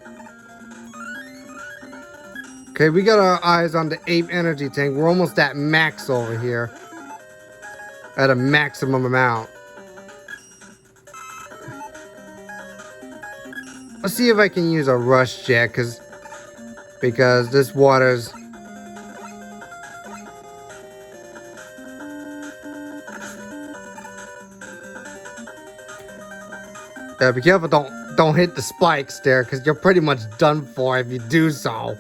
Speaker 1: Okay, we got our eyes on the 8 energy tank. We're almost at max over here. At a maximum amount. Let's see if I can use a rush jet, because this water's... Yeah, be careful, don't hit the spikes there, because you're pretty much done for if you do so.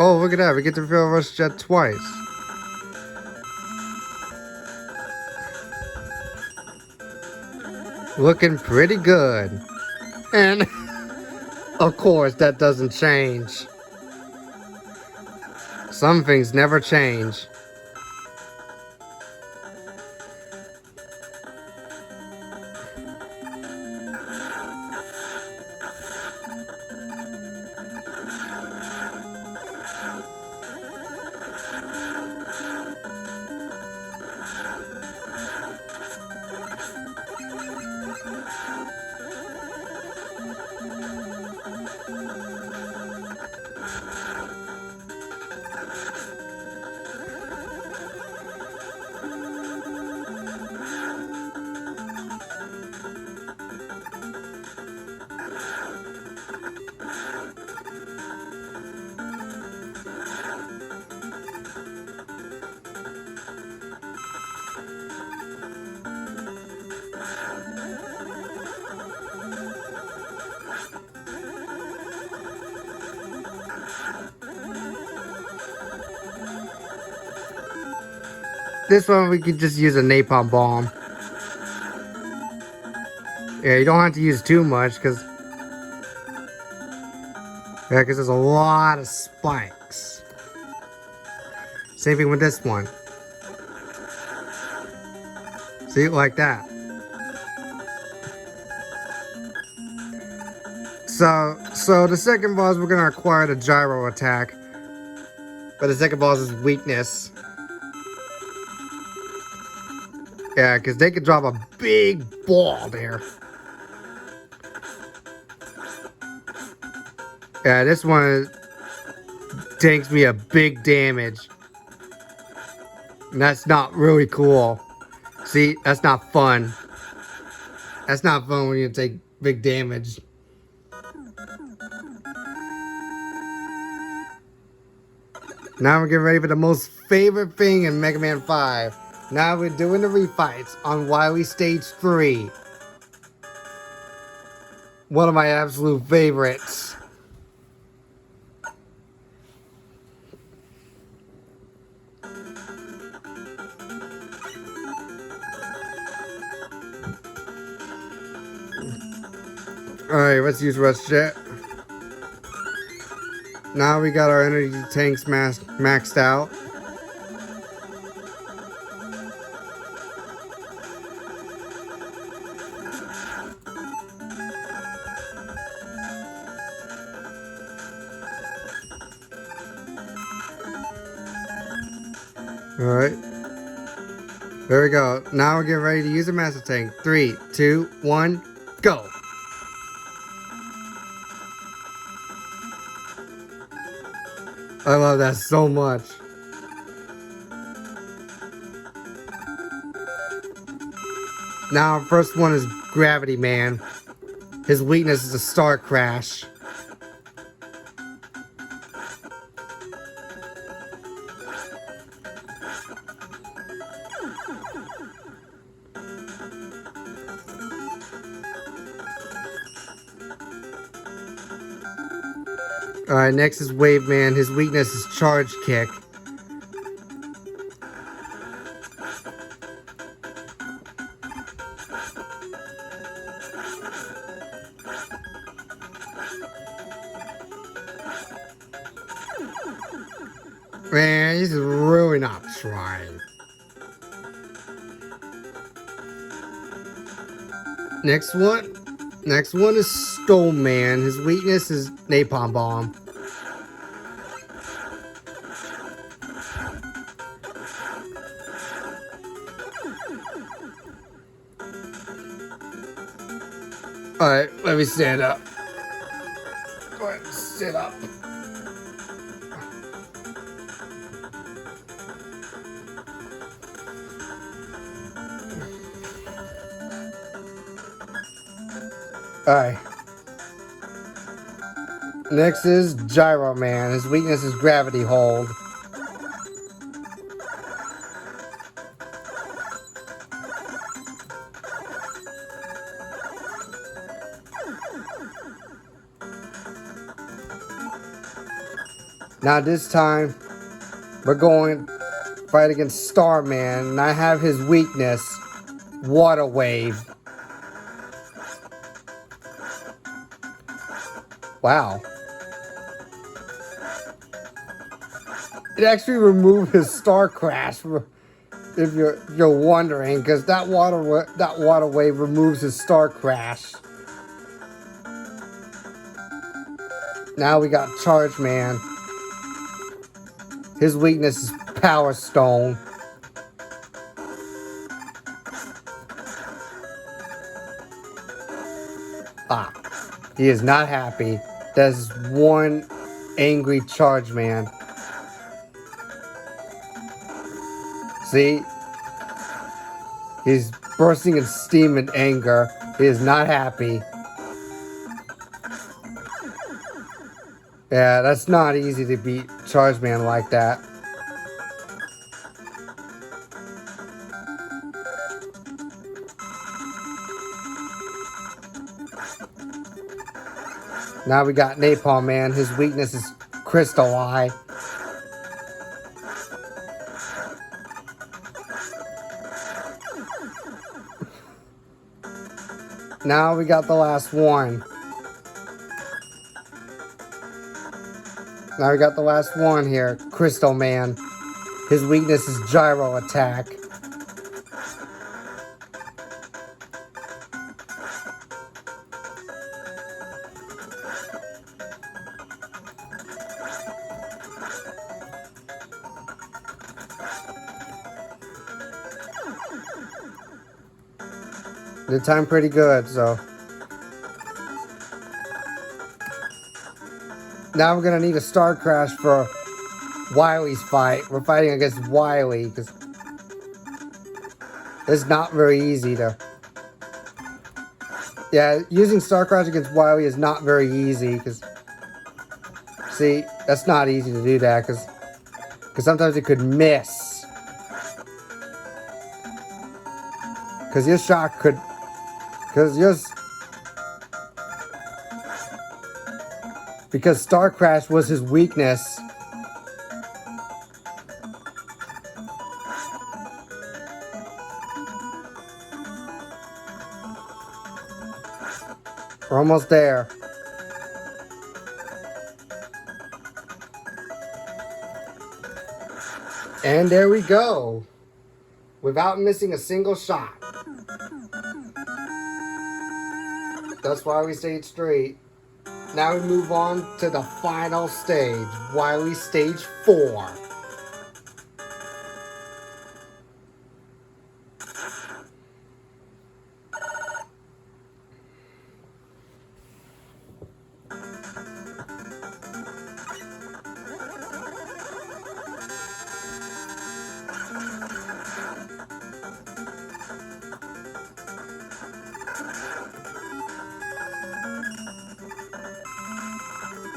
Speaker 1: Oh, look at that. We get to feel rush jet twice. Looking pretty good. And, of course, that doesn't change. Some things never change. This one we could just use a Napalm Bomb. Yeah, you don't have to use too much because there's a lot of spikes. Same thing with this one. See, like that. So the second boss we're gonna acquire the Gyro Attack, but the second boss's weakness. Yeah, because they could drop a big ball there. Yeah, this one takes me a big damage. And that's not really cool. See, that's not fun. That's not fun when you take big damage. Now we're getting ready for the most favorite thing in Mega Man 5. Now we're doing the refights on Wily Stage 3. One of my absolute favorites. Alright, let's use Rush Jet. Now we got our energy tanks maxed out. Alright. There we go. Now we're getting ready to use the Master Tank. 3, 2, 1, go! I love that so much. Now, first one is Gravity Man. His weakness is a star crash. Alright, next is Wave Man. His weakness is Charge Kick. Man, he's really not trying. Next one is Stone Man. His weakness is Napalm Bomb. Alright, let me stand up. Go ahead, sit up. Alright. Next is Gyro Man. His weakness is Gravity Hold. Now this time, we're going to fight against Starman, and I have his weakness, Water Wave. Wow. It actually removed his Star Crash, if you're wondering, because that water wave removes his Star Crash. Now we got Charge Man. His weakness is Power Stone. Ah, he is not happy. That's one angry Charge Man. See? He's bursting in steam and anger. He is not happy. Yeah, that's not easy to beat Charge Man like that. Now we got Napalm Man. His weakness is Crystal Eye. Now we got the last one. Now we got the last one here, Crystal Man. His weakness is Gyro Attack. Did time pretty good, so. Now we're gonna need a Star Crash for Wiley's fight. We're fighting against Wiley because it's not very easy to. Yeah, using Star Crash against Wiley is not very easy because. See, that's not easy to do that because sometimes it could miss. Because your shot could. Because Star Crash was his weakness. We're almost there. And there we go. Without missing a single shot. That's why we stayed straight. Now we move on to the final stage, Wily Stage 4.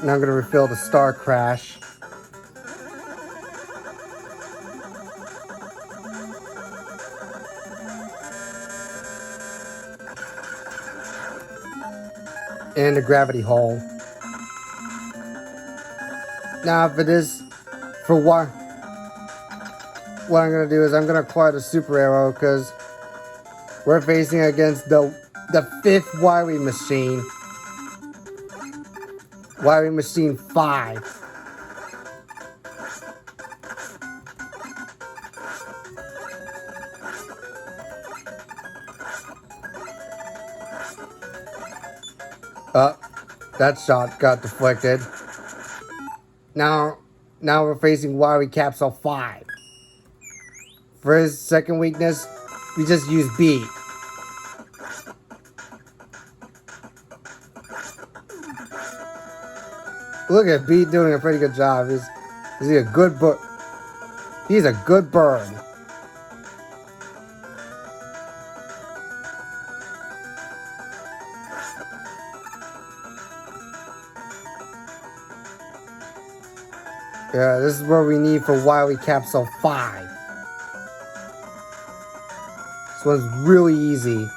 Speaker 1: Now I'm gonna refill the Star Crash. And the Gravity Hull. Now if it is for what I'm gonna do is I'm gonna acquire the Super Arrow because we're facing against the 5th Wiley machine. Wiley Machine 5. That shot got deflected. Now we're facing Wiley Capsule 5. For his second weakness, we just use beat. Look at Beat doing a pretty good job. He's a good bird. He's a good bird. Yeah, this is what we need for Wiley Capsule 5. This one's really easy.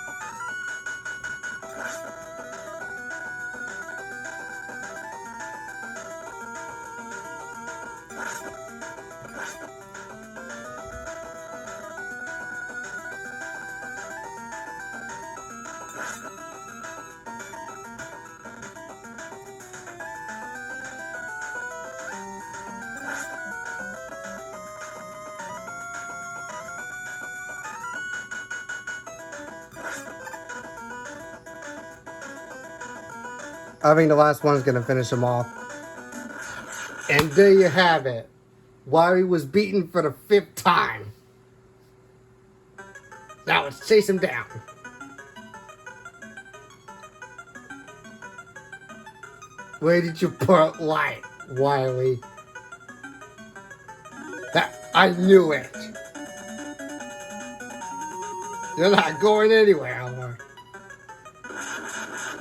Speaker 1: I think the last one's gonna finish him off. And there you have it. Wiley was beaten for the 5th time. Now let's chase him down. Where did you put light, Wiley? I knew it. You're not going anywhere, Elmer.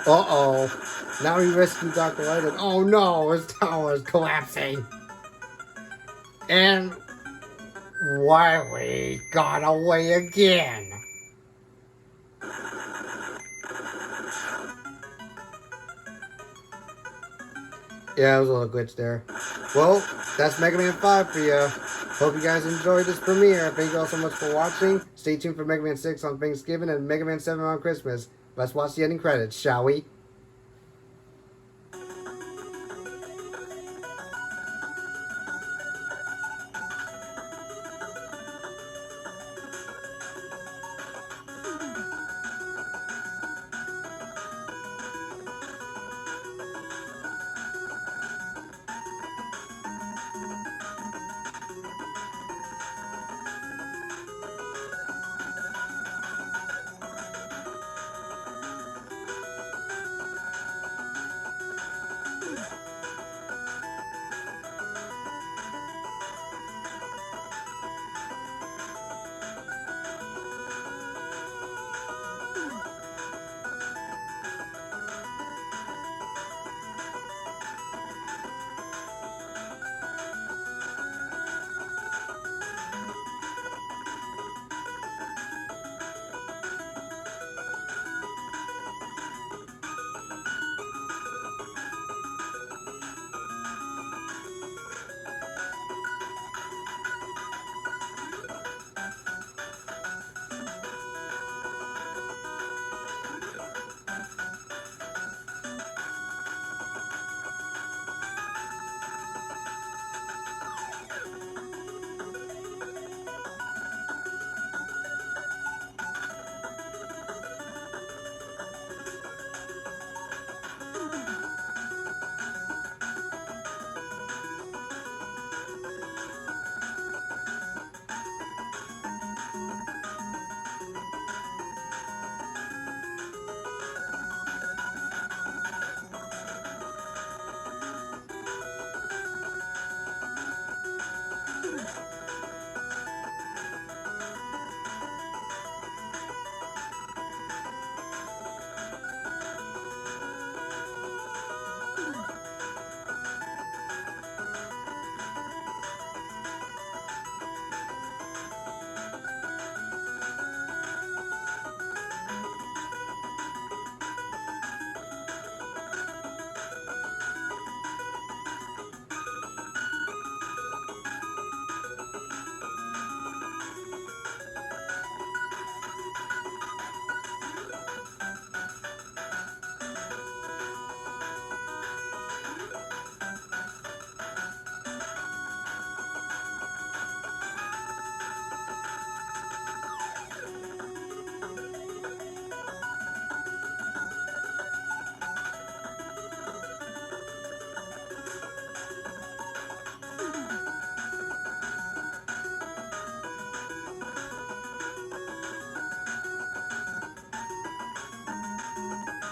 Speaker 1: Uh-oh. Now he rescued Dr. Wily. Oh no, his tower is collapsing. And Wiley got away again. Yeah, it was a little glitch there. Well, that's Mega Man 5 for you. Hope you guys enjoyed this premiere. Thank you all so much for watching. Stay tuned for Mega Man 6 on Thanksgiving and Mega Man 7 on Christmas. Let's watch the ending credits, shall we?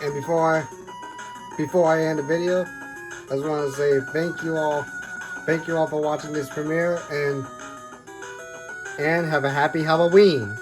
Speaker 1: And before I end the video, I just want to say thank you all for watching this premiere, and have a happy Halloween.